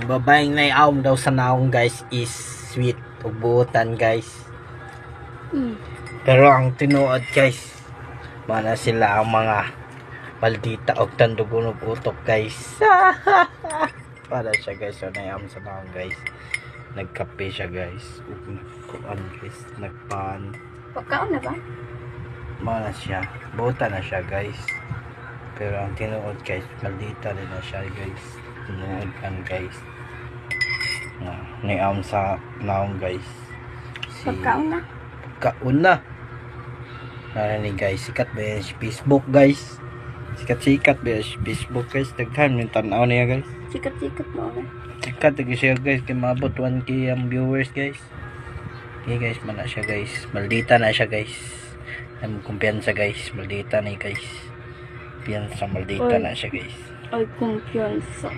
Ang babaeng naiawm daw sa naong guys is sweet ug buotan guys. Pero ang tinuod guys, mana sila ang mga maldita og tandugon ug utok guys. Para siya guys, so naiawm sa naong guys. Nagkape siya guys. Ug nagkuan guys, nagpan. Pagkaon na ba? Mana siya, buotan na siya guys. Pero ang tinuod guys, maldita rin na siya guys. Tinuod kan guys. Naiawm sa naong guys. Pagkaon na. Kauna narinig guys, sikat ba yan si Facebook guys, sikat ba yan si Facebook guys, daghan yung tanaw niya guys, Sikat-sikat mo na. sikat lagi siya guys, kaya maabot 1k ang viewers guys. Okay guys, mana siya guys, maldita na siya guys, ang kumpiyansa guys, maldita na guys, kumpiyansa maldita na siya guys. Ay, kumpiyansa.